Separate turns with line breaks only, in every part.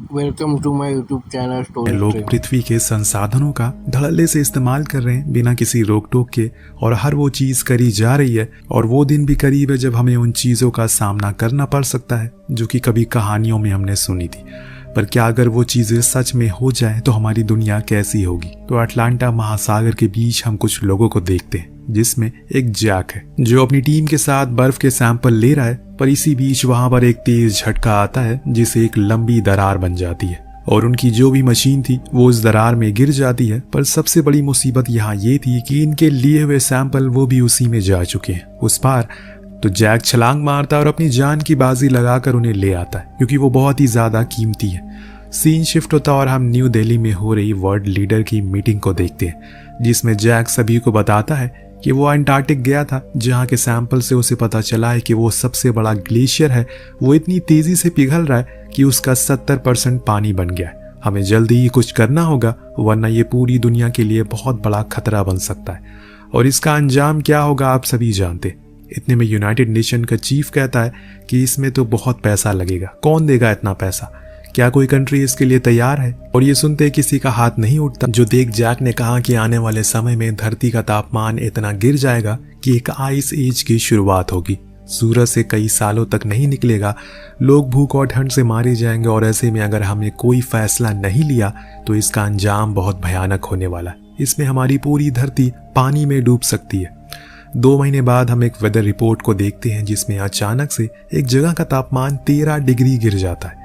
Welcome to my YouTube channel story
लोग
train.
पृथ्वी के संसाधनों का धड़ल्ले से इस्तेमाल कर रहे हैं बिना किसी रोक टोक के, और हर वो चीज करी जा रही है। और वो दिन भी करीब है जब हमें उन चीजों का सामना करना पड़ सकता है जो कि कभी कहानियों में हमने सुनी थी। पर क्या अगर वो चीजें सच में हो जाए तो हमारी दुनिया कैसी होगी? तो अटलांटा महासागर के बीच हम कुछ लोगों को देखते हैं, जिसमें एक जैक है जो अपनी टीम के साथ बर्फ के सैंपल ले रहा है। पर इसी बीच वहां पर एक तेज झटका आता है जिससे एक लंबी दरार बन जाती है और उनकी जो भी मशीन थी वो उस दरार में गिर जाती है। पर सबसे बड़ी मुसीबत यहाँ ये थी कि इनके लिए हुए सैंपल वो भी उसी में जा चुके हैं उस पार। तो जैक छलांग मारता है और अपनी जान की बाजी लगाकर उन्हें ले आता है, क्योंकि वो बहुत ही ज्यादा कीमती है। सीन शिफ्ट होता और हम न्यू दिल्ली में हो रही वर्ल्ड लीडर की मीटिंग को देखते हैं, जिसमें जैक सभी को बताता है कि वो अंटार्कटिक गया था, जहाँ के सैंपल से उसे पता चला है कि वो सबसे बड़ा ग्लेशियर है वो इतनी तेजी से पिघल रहा है कि उसका 70% पानी बन गया है। हमें जल्दी ही कुछ करना होगा, वरना ये पूरी दुनिया के लिए बहुत बड़ा खतरा बन सकता है। और इसका अंजाम क्या होगा आप सभी जानते। इतने में यूनाइटेड नेशन का चीफ कहता है कि इसमें तो बहुत पैसा लगेगा, कौन देगा इतना पैसा, क्या कोई कंट्री इसके लिए तैयार है? और ये सुनते किसी का हाथ नहीं उठता, जो देख जैक ने कहा कि आने वाले समय में धरती का तापमान इतना गिर जाएगा कि एक आइस एज की शुरुआत होगी। सूरज से कई सालों तक नहीं निकलेगा, लोग भूख और ठंड से मारे जाएंगे। और ऐसे में अगर हमने कोई फैसला नहीं लिया तो इसका अंजाम बहुत भयानक होने वाला है। इसमें हमारी पूरी धरती पानी में डूब सकती है। 2 महीने बाद हम एक वेदर रिपोर्ट को देखते हैं, जिसमें अचानक से एक जगह का तापमान 13 डिग्री गिर जाता है।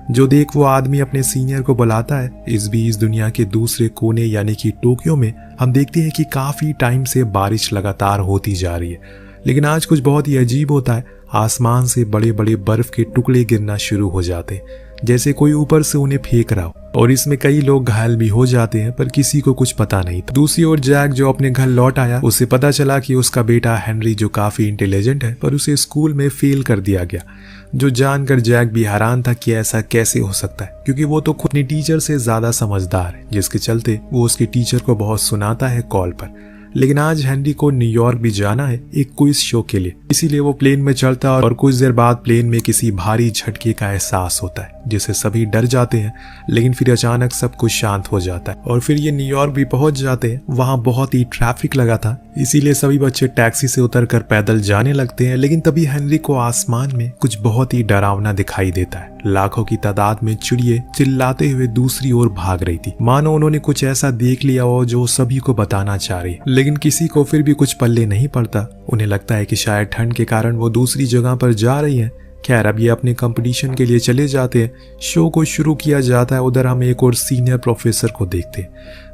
जो देख वो आदमी अपने सीनियर को बुलाता है। इस बीच दुनिया के दूसरे कोने यानी कि टोक्यो में हम देखते हैं कि काफी टाइम से बारिश लगातार होती जा रही है, लेकिन आज कुछ बहुत ही अजीब होता है। आसमान से बड़े बड़े बर्फ के टुकड़े गिरना शुरू हो जाते हैं, जैसे कोई ऊपर से उन्हें फेंक रहा हो। और इसमें कई लोग घायल भी हो जाते हैं, पर किसी को कुछ पता नहीं था। दूसरी ओर जैक जो अपने घर लौट आया, उसे पता चला कि उसका बेटा हेनरी, जो काफी इंटेलिजेंट है, पर उसे स्कूल में फेल कर दिया गया। जो जानकर जैक भी हैरान था कि ऐसा कैसे हो सकता है, क्योंकि वो तो खुद अपनी टीचर से ज्यादा समझदार है, जिसके चलते वो उसके टीचर को बहुत सुनाता है कॉल पर। लेकिन आज हेनरी को न्यूयॉर्क भी जाना है एक क्विज शो के लिए, इसीलिए वो प्लेन में चढ़ता है और कुछ देर बाद प्लेन में किसी भारी झटके का एहसास होता है, जिससे सभी डर जाते हैं। लेकिन फिर अचानक सब कुछ शांत हो जाता है और फिर ये न्यूयॉर्क भी पहुंच जाते हैं। वहां बहुत ही ट्रैफिक लगा था, इसीलिए सभी बच्चे टैक्सी से उतरकर पैदल जाने लगते हैं। लेकिन तभी हेनरी को आसमान में कुछ बहुत ही डरावना दिखाई देता है। लाखों की तादाद में चिड़िए चिल्लाते हुए दूसरी ओर भाग रही थी, मानो उन्होंने कुछ ऐसा देख लिया हो जो सभी को बताना चाह रही है। लेकिन किसी को फिर भी कुछ पल्ले नहीं पड़ता। उन्हें लगता है कि शायद ठंड के कारण वो दूसरी जगह पर जा रही है। खैर, अब ये अपने कंपटीशन के लिए चले जाते हैं। शो को शुरू किया जाता है। उधर हम एक और सीनियर प्रोफेसर को देखते हैं,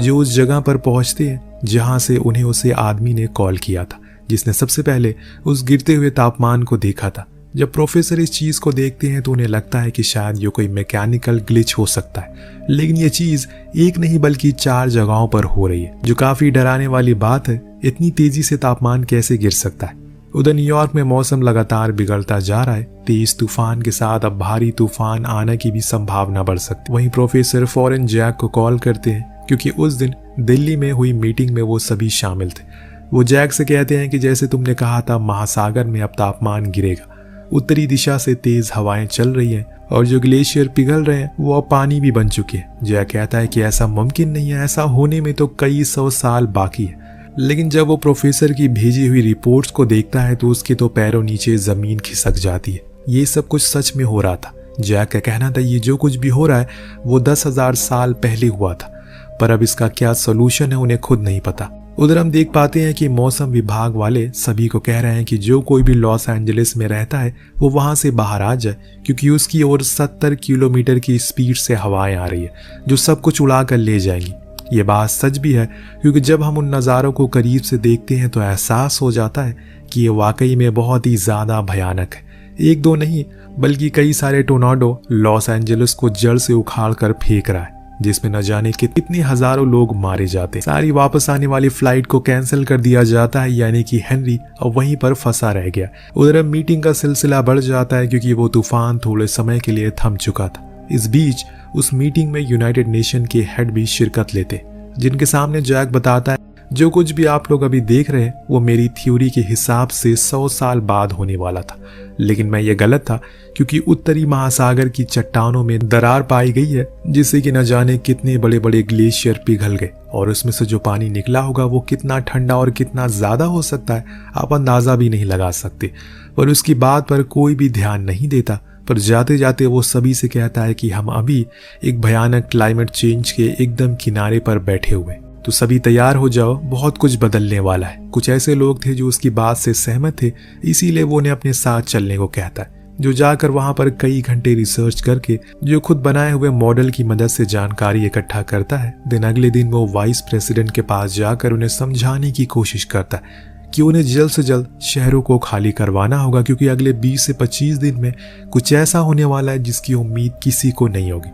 जो उस जगह पर पहुंचते हैं जहां से उन्हें उसे आदमी ने कॉल किया था, जिसने सबसे पहले उस गिरते हुए तापमान को देखा था। जब प्रोफेसर इस चीज को देखते हैं तो उन्हें लगता है कि शायद ये कोई मैकेनिकल ग्लिच हो सकता है। लेकिन ये चीज एक नहीं बल्कि 4 जगहों पर हो रही है, जो काफी डराने वाली बात है। इतनी तेजी से तापमान कैसे गिर सकता है? उधर न्यूयॉर्क में मौसम लगातार बिगड़ता जा रहा है। तेज तूफान के साथ अब भारी तूफान आने की भी संभावना बढ़ सकती है। वहीं प्रोफेसर फौरन जैक को कॉल करते हैं, क्योंकि उस दिन दिल्ली में हुई मीटिंग में वो सभी शामिल थे। वो जैक से कहते हैं कि जैसे तुमने कहा था, महासागर में अब तापमान गिरेगा। उत्तरी दिशा से तेज हवाएं चल रही हैं और जो ग्लेशियर पिघल रहे हैं वो अब पानी भी बन चुके हैं। जैक कहता है कि ऐसा मुमकिन नहीं है, ऐसा होने में तो कई 100 साल बाकी है। लेकिन जब वो प्रोफेसर की भेजी हुई रिपोर्ट्स को देखता है तो उसके तो पैरों नीचे जमीन खिसक जाती है। ये सब कुछ सच में हो रहा था। जैक का कहना था ये जो कुछ भी हो रहा है वो 10,000 साल पहले हुआ था, पर अब इसका क्या सोल्यूशन है उन्हें खुद नहीं पता। उधर हम देख पाते हैं कि मौसम विभाग वाले सभी को कह रहे हैं कि जो कोई भी लॉस एंजलिस में रहता है वो वहां से बाहर आ जाए, क्योंकि उसकी ओर 70 किलोमीटर की स्पीड से हवाएं आ रही है जो सब कुछ उड़ा कर ले जाएंगी। ये बात सच भी है, क्योंकि जब हम उन नज़ारों को करीब से देखते हैं तो एहसास हो जाता है कि ये वाकई में बहुत ही ज़्यादा भयानक है। 1-2 नहीं बल्कि कई सारे टोर्नाडो लॉस एंजलिस को जड़ से उखाड़ कर फेंक रहा है, जिसमें न जाने कितने हजारों लोग मारे जाते हैं। सारी वापस आने वाली फ्लाइट को कैंसिल कर दिया जाता है, यानी कि हेनरी अब वहीं पर फंसा रह गया। उधर अब मीटिंग का सिलसिला बढ़ जाता है, क्योंकि वो तूफान थोड़े समय के लिए थम चुका था। इस बीच उस मीटिंग में यूनाइटेड नेशन के हेड भी शिरकत लेते, जिनके सामने जैक बताता है जो कुछ भी आप लोग अभी देख रहे हैं वो मेरी थ्योरी के हिसाब से 100 साल बाद होने वाला था, लेकिन मैं ये गलत था क्योंकि उत्तरी महासागर की चट्टानों में दरार पाई गई है जिससे कि न जाने कितने बड़े बड़े ग्लेशियर पिघल गए और उसमें से जो पानी निकला होगा वो कितना ठंडा और कितना ज्यादा हो सकता है आप अंदाजा भी नहीं लगा सकते। पर उसकी बात पर कोई भी ध्यान नहीं देता, पर जाते जाते वो सभी से कहता है कि हम अभी एक भयानक क्लाइमेट चेंज के एकदम किनारे पर बैठे हुए, तो सभी तैयार हो जाओ, बहुत कुछ बदलने वाला है। कुछ ऐसे लोग थे जो उसकी बात से सहमत थे, इसीलिए वो उन्हें अपने साथ चलने को कहता है, जो जाकर वहां पर कई घंटे रिसर्च करके जो खुद बनाए हुए मॉडल की मदद से जानकारी इकट्ठा करता है। दिन अगले दिन वो वाइस प्रेसिडेंट के पास जाकर उन्हें समझाने की कोशिश करता है कि उन्हें जल्द से जल्द शहरों को खाली करवाना होगा क्योंकि अगले 20 से 25 दिन में कुछ ऐसा होने वाला है जिसकी उम्मीद किसी को नहीं होगी।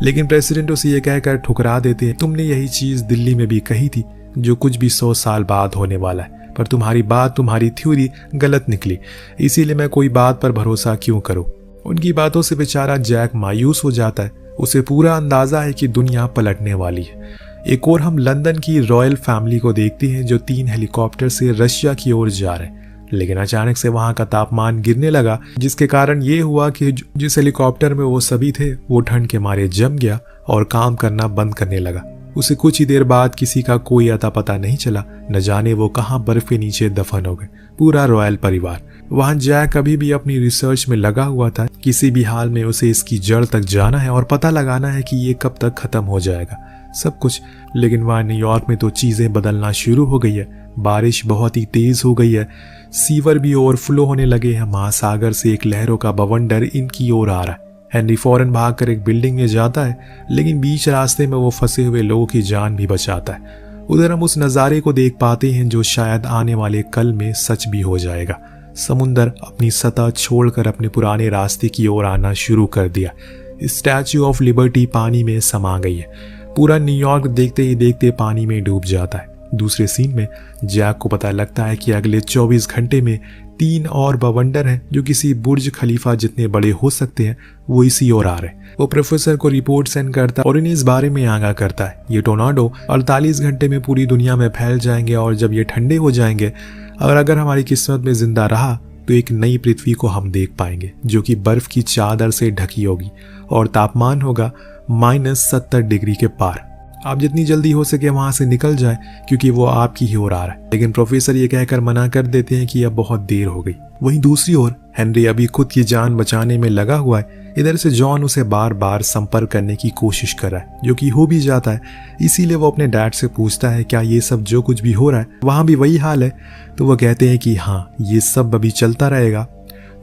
लेकिन प्रेसिडेंट उसे ये कहकर ठुकरा देते हैं, तुमने यही चीज दिल्ली में भी कही थी, जो कुछ भी 100 साल बाद होने वाला है, पर तुम्हारी बात, तुम्हारी थ्योरी गलत निकली, इसीलिए मैं कोई बात पर भरोसा क्यों करूं। उनकी बातों से बेचारा जैक मायूस हो जाता है, उसे पूरा अंदाजा है कि दुनिया पलटने वाली है। एक और हम लंदन की रॉयल फैमिली को देखते हैं जो 3 हेलीकॉप्टर से रशिया की ओर जा रहे हैं, लेकिन अचानक से वहां का तापमान गिरने लगा जिसके कारण ये हुआ कि जिस हेलीकॉप्टर में वो सभी थे वो ठंड के मारे जम गया और काम करना बंद करने लगा। उसे कुछ ही देर बाद किसी का कोई अता पता नहीं चला, न जाने वो कहां बर्फ के नीचे दफन हो गए, पूरा रॉयल परिवार। वहां जैक अभी भी अपनी रिसर्च में लगा हुआ था, किसी भी हाल में उसे इसकी जड़ तक जाना है और पता लगाना है कि ये कब तक खत्म हो जाएगा सब कुछ। लेकिन वहां न्यूयॉर्क में तो चीजें बदलना शुरू हो गई है, बारिश बहुत ही तेज हो गई है, सीवर भी ओवरफ्लो होने लगे हैं, महासागर से एक लहरों का बवंडर इनकी ओर आ रहा है। हेनरी फौरन भागकर एक बिल्डिंग में जाता है, लेकिन बीच रास्ते में वो फंसे हुए लोगों की जान भी बचाता है। उधर हम उस नज़ारे को देख पाते हैं जो शायद आने वाले कल में सच भी हो जाएगा। समुंदर अपनी सतह छोड़कर अपने पुराने रास्ते की ओर आना शुरू कर दिया। स्टैच्यू ऑफ लिबर्टी पानी में समा गई है। पूरा न्यूयॉर्क देखते ही देखते पानी में डूब जाता है। दूसरे सीन में जैक को पता लगता है कि अगले 24 घंटे में 3 और बवंडर हैं जो किसी बुर्ज खलीफा जितने बड़े हो सकते हैं, वो इसी ओर आ रहे हैं। वो प्रोफेसर को रिपोर्ट सेंड करता है और इन्हें इस बारे में आगाह करता है ये टोर्नाडो 48 घंटे में पूरी दुनिया में फैल जाएंगे और जब ये ठंडे हो जाएंगे और अगर हमारी किस्मत में जिंदा रहा तो एक नई पृथ्वी को हम देख पाएंगे जो कि बर्फ की चादर से ढकी होगी और तापमान होगा -70 डिग्री के पार। आप जितनी जल्दी हो सके वहां से निकल जाए क्योंकि वो आपकी ही ओर आ रहा है। लेकिन प्रोफेसर ये कहकर मना कर देते हैं कि अब बहुत देर हो गई। वहीं दूसरी ओर हेनरी अभी खुद की जान बचाने में लगा हुआ है। इधर से जॉन उसे बार बार संपर्क करने की कोशिश कर रहा है जो कि हो भी जाता है। इसीलिए वो अपने डैड से पूछता है क्या ये सब जो कुछ भी हो रहा है वहां भी वही हाल है। तो वो कहते हैं कि हाँ, ये सब अभी चलता रहेगा,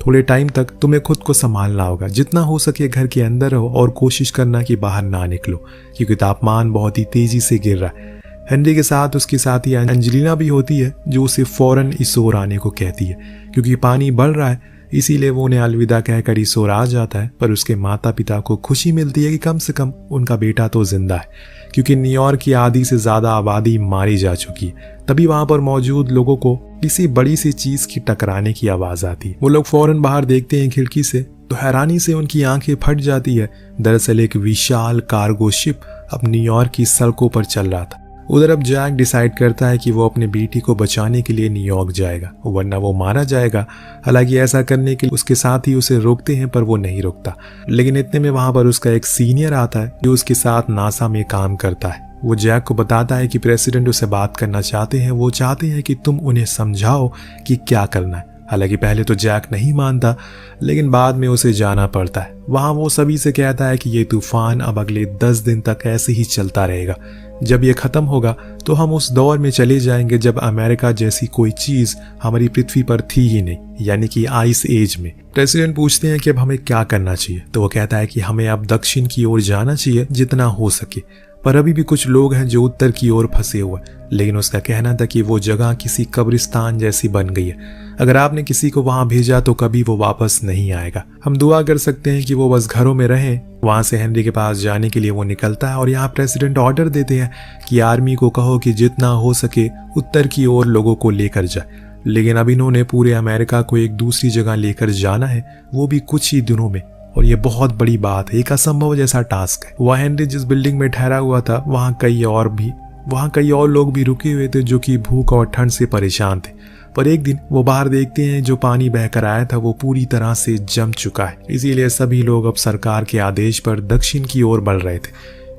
थोड़े टाइम तक तुम्हें खुद को संभालना होगा, जितना हो सके घर के अंदर रहो और कोशिश करना कि बाहर ना निकलो क्योंकि तापमान बहुत ही तेजी से गिर रहा है। हेनरी के साथ उसकी साथी एंजेलिना भी होती है जो उसे फौरन इस ओर आने को कहती है क्योंकि पानी बढ़ रहा है। इसीलिए वो उन्हें अलविदा कहकर इस ओर आ जाता है, पर उसके माता पिता को खुशी मिलती है कि कम से कम उनका बेटा तो जिंदा है क्योंकि न्यूयॉर्क की आधी से ज्यादा आबादी मारी जा चुकी है। तभी वहां पर मौजूद लोगों को किसी बड़ी सी चीज की टकराने की आवाज आती है। वो लोग फौरन बाहर देखते हैं खिड़की से तो हैरानी से उनकी आंखें फट जाती है। दरअसल एक विशाल कार्गो शिप अब न्यूयॉर्क की सड़कों पर चल रहा था। उधर अब जैक डिसाइड करता है कि वो अपने बेटी को बचाने के लिए न्यूयॉर्क जाएगा वरना वो मारा जाएगा। हालांकि ऐसा करने के लिए उसके साथ ही उसे रोकते हैं पर वो नहीं रोकता। लेकिन इतने में वहां पर उसका एक सीनियर आता है जो उसके साथ नासा में काम करता है। वो जैक को बताता है कि प्रेसिडेंट उससे बात करना चाहते हैं, वो चाहते हैं कि तुम उन्हें समझाओ कि क्या करना है। हालांकि पहले तो जैक नहीं मानता लेकिन बाद में उसे जाना पड़ता है। वहां वो सभी से कहता है कि ये तूफान अब अगले 10 दिन तक ऐसे ही चलता रहेगा। जब ये खत्म होगा तो हम उस दौर में चले जाएंगे जब अमेरिका जैसी कोई चीज हमारी पृथ्वी पर थी ही नहीं, यानी कि आइस एज में। प्रेसिडेंट पूछते हैं कि अब हमें क्या करना चाहिए, तो वो कहता है कि हमें अब दक्षिण की ओर जाना चाहिए जितना हो सके, पर अभी भी कुछ लोग हैं जो उत्तर की ओर फंसे हुए। लेकिन उसका कहना था कि वो जगह किसी कब्रिस्तान जैसी बन गई है, अगर आपने किसी को वहां भेजा तो कभी वो वापस नहीं आएगा। हम दुआ कर सकते हैं कि वो बस घरों में रहें। वहां से हेनरी के पास जाने के लिए वो निकलता है और यहाँ प्रेसिडेंट ऑर्डर देते हैं कि आर्मी को कहो कि जितना हो सके उत्तर की ओर लोगों को लेकर जाए। लेकिन अब इन्होंने पूरे अमेरिका को एक दूसरी जगह लेकर जाना है, वो भी कुछ ही दिनों में, और ये बहुत बड़ी बात है, एक असंभव जैसा टास्क है। वह हेनरी जिस बिल्डिंग में ठहरा हुआ था वहां कई और भी वहाँ कई और लोग भी रुके हुए थे जो कि भूख और ठंड से परेशान थे। पर एक दिन वो बाहर देखते हैं जो पानी बहकर आया था वो पूरी तरह से जम चुका है। इसीलिए सभी लोग अब सरकार के आदेश पर दक्षिण की ओर बढ़ रहे थे,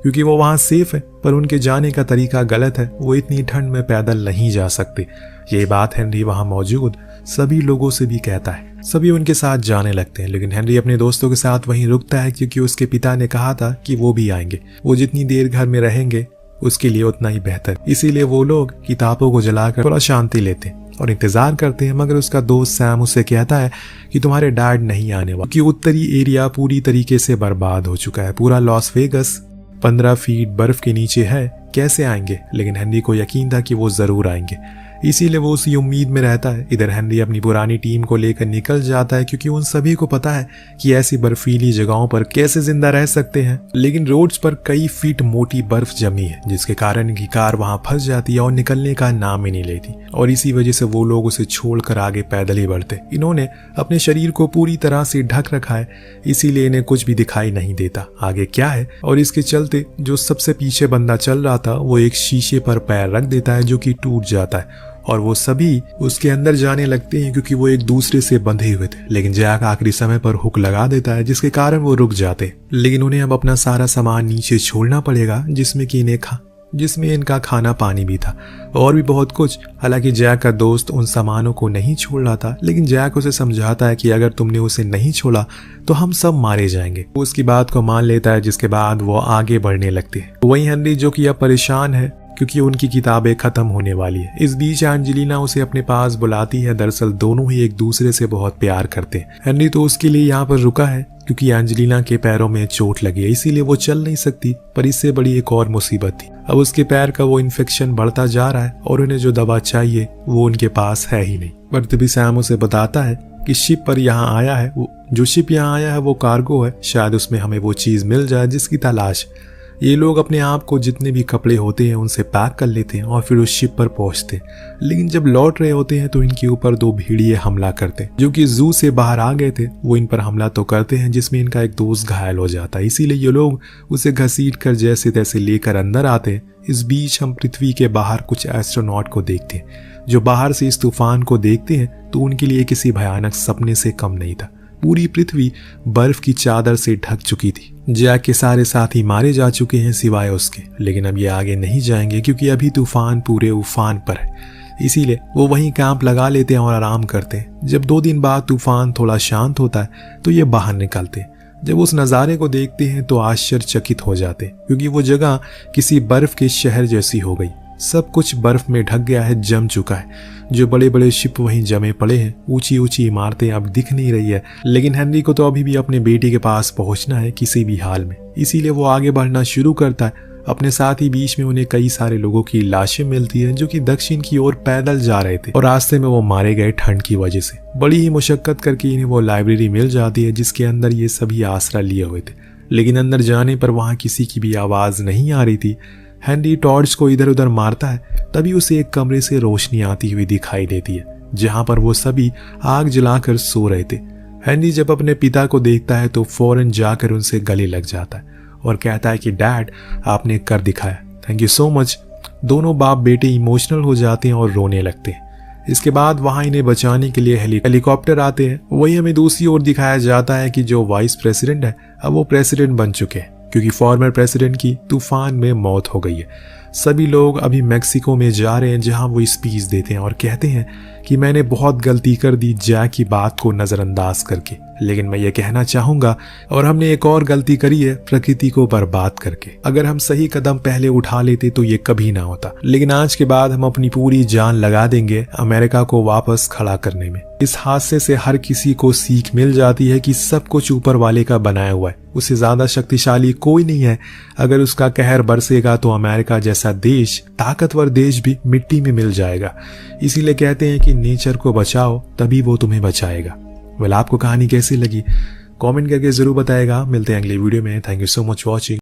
क्योंकि वो वहाँ सेफ है। पर उनके जाने का तरीका गलत है, वो इतनी ठंड में पैदल नहीं जा सकते। ये बात हेनरी वहाँ मौजूद सभी लोगों से भी कहता है। सभी उनके साथ जाने लगते हैं, लेकिन हेनरी अपने दोस्तों के साथ वहीं रुकता है, क्योंकि उसके पिता ने कहा था कि वो भी आएंगे। वो जितनी देर घर में रहेंगे उसके लिए उतना ही बेहतर। इसीलिए वो लोग किताबों को जलाकर थोड़ा शांति लेते हैं और इंतजार करते हैं। मगर उसका दोस्त सैम उससे कहता है कि तुम्हारे डैड नहीं आने वाले, क्योंकि उत्तरी एरिया पूरी तरीके से बर्बाद हो चुका है। पूरा लॉस वेगस 15 फीट बर्फ के नीचे है, कैसे आएंगे? लेकिन हेनरी को यकीन था कि वो जरूर आएंगे, इसीलिए वो उसी उम्मीद में रहता है। इधर हेनरी अपनी पुरानी टीम को लेकर निकल जाता है, क्योंकि उन सभी को पता है कि ऐसी बर्फीली जगहों पर कैसे जिंदा रह सकते हैं। लेकिन रोड्स पर कई फीट मोटी बर्फ जमी है, जिसके कारण इनकी कार वहां फंस जाती है और निकलने का नाम ही नहीं लेती। और इसी वजह से वो लोग उसे छोड़कर आगे पैदल ही बढ़ते। इन्होंने अपने शरीर को पूरी तरह से ढक रखा है, इसीलिए इन्हें कुछ भी दिखाई नहीं देता आगे क्या है। और इसके चलते जो सबसे पीछे बंदा चल रहा था वो एक शीशे पर पैर रख देता है, जो कि टूट जाता है और वो सभी उसके अंदर जाने लगते हैं, क्योंकि वो एक दूसरे से बंधे हुए थे। लेकिन जैक आखिरी समय पर हुक लगा देता है, जिसके कारण वो रुक जाते। लेकिन उन्हें अब अपना सारा सामान नीचे छोड़ना पड़ेगा, जिसमें इनका खाना पानी भी था और भी बहुत कुछ। हालांकि जैक का दोस्त उन सामानों को नहीं छोड़ रहा था, लेकिन जैक उसे समझाता है कि अगर तुमने उसे नहीं छोड़ा तो हम सब मारे जाएंगे। वो उसकी बात को मान लेता है, जिसके बाद वो आगे बढ़ने लगते हैं। वहीं हेनरी, जो कि अब परेशान है क्योंकि उनकी किताबें खत्म होने वाली है। इस बीच एंजेलिना उसे अपने पास बुलाती है। दरअसल दोनों ही एक दूसरे से बहुत प्यार करते हैं। हेनरी तो उसके लिए यहाँ पर रुका है क्योंकि एंजेलिना के पैरों में चोट लगी है, इसीलिए वो चल नहीं सकती। पर इससे बड़ी एक और मुसीबत थी, अब उसके पैर का वो इन्फेक्शन बढ़ता जा रहा है और उन्हें जो दवा चाहिए वो उनके पास है ही नहीं। पर तभी सैम उसे बताता है कि शिप पर यहाँ आया है, जो शिप यहाँ आया है वो कार्गो है, शायद उसमें हमें वो चीज मिल जाए जिसकी तलाश। ये लोग अपने आप को जितने भी कपड़े होते हैं उनसे पैक कर लेते हैं और फिर उस शिप पर पहुंचते हैं। लेकिन जब लौट रहे होते हैं तो इनके ऊपर 2 भेड़िए हमला करते हैं, जो कि जू से बाहर आ गए थे। वो इन पर हमला तो करते हैं, जिसमें इनका एक दोस्त घायल हो जाता है। इसीलिए ये लोग उसे घसीट कर जैसे तैसे लेकर अंदर आते हैं। इस बीच हम पृथ्वी के बाहर कुछ एस्ट्रोनॉट को देखते हैं, जो बाहर से इस तूफान को देखते हैं तो उनके लिए किसी भयानक सपने से कम नहीं था। पूरी पृथ्वी बर्फ की चादर से ढक चुकी थी। जैक के सारे साथी मारे जा चुके हैं सिवाय उसके। लेकिन अब ये आगे नहीं जाएंगे क्योंकि अभी तूफान पूरे उफान पर है। इसीलिए वो वहीं कैंप लगा लेते हैं और आराम करते हैं। जब 2 दिन बाद तूफान थोड़ा शांत होता है तो ये बाहर निकलते हैं। जब उस नज़ारे को देखते हैं तो आश्चर्यचकित हो जाते हैं, क्योंकि वो जगह किसी बर्फ के शहर जैसी हो गई। सब कुछ बर्फ में ढक गया है, जम चुका है। जो बड़े बड़े शिप वहीं जमे पड़े हैं, ऊंची ऊंची इमारतें अब दिख नहीं रही है। लेकिन हेनरी को तो अभी भी अपने बेटी के पास पहुंचना है किसी भी हाल में, इसीलिए वो आगे बढ़ना शुरू करता है। अपने साथ ही बीच में उन्हें कई सारे लोगों की लाशें मिलती हैं, जो कि दक्षिण की ओर पैदल जा रहे थे और रास्ते में वो मारे गए ठंड की वजह से। बड़ी ही मुशक्कत करके इन्हें वो लाइब्रेरी मिल जाती है जिसके अंदर ये सभी आसरा लिए हुए थे। लेकिन अंदर जाने पर वहां किसी की भी आवाज नहीं आ रही थी। हेनरी टॉर्च को इधर उधर मारता है, तभी उसे एक कमरे से रोशनी आती हुई दिखाई देती है, जहां पर वो सभी आग जलाकर सो रहे थे। हेनरी जब अपने पिता को देखता है तो फौरन जाकर उनसे गले लग जाता है और कहता है कि डैड, आपने कर दिखाया, थैंक यू सो मच। दोनों बाप बेटे इमोशनल हो जाते हैं और रोने लगते हैं। इसके बाद वहां इन्हें बचाने के लिए हेलीकॉप्टर आते हैं। वही हमें दूसरी ओर दिखाया जाता है कि जो वाइस प्रेसिडेंट है अब वो प्रेसिडेंट बन चुके हैं, क्योंकि फॉर्मर प्रेसिडेंट की तूफान में मौत हो गई है। सभी लोग अभी मेक्सिको में जा रहे हैं, जहां वो स्पीच देते हैं और कहते हैं कि मैंने बहुत गलती कर दी जैक की बात को नजरअंदाज करके, लेकिन मैं ये कहना चाहूंगा और हमने एक और गलती करी है, प्रकृति को बर्बाद करके। अगर हम सही कदम पहले उठा लेते तो ये कभी ना होता। लेकिन आज के बाद हम अपनी पूरी जान लगा देंगे अमेरिका को वापस खड़ा करने में। इस हादसे से हर किसी को सीख मिल जाती है कि सब कुछ ऊपर वाले का बनाया हुआ है, उससे ज्यादा शक्तिशाली कोई नहीं है। अगर उसका कहर बरसेगा तो अमेरिका जैसा देश, ताकतवर देश भी मिट्टी में मिल जाएगा। इसीलिए कहते हैं कि नेचर को बचाओ, तभी वो तुम्हें बचाएगा। वेल, आपको कहानी कैसी लगी कमेंट करके जरूर बताएगा। मिलते हैं अगले वीडियो में। Thank you so much watching.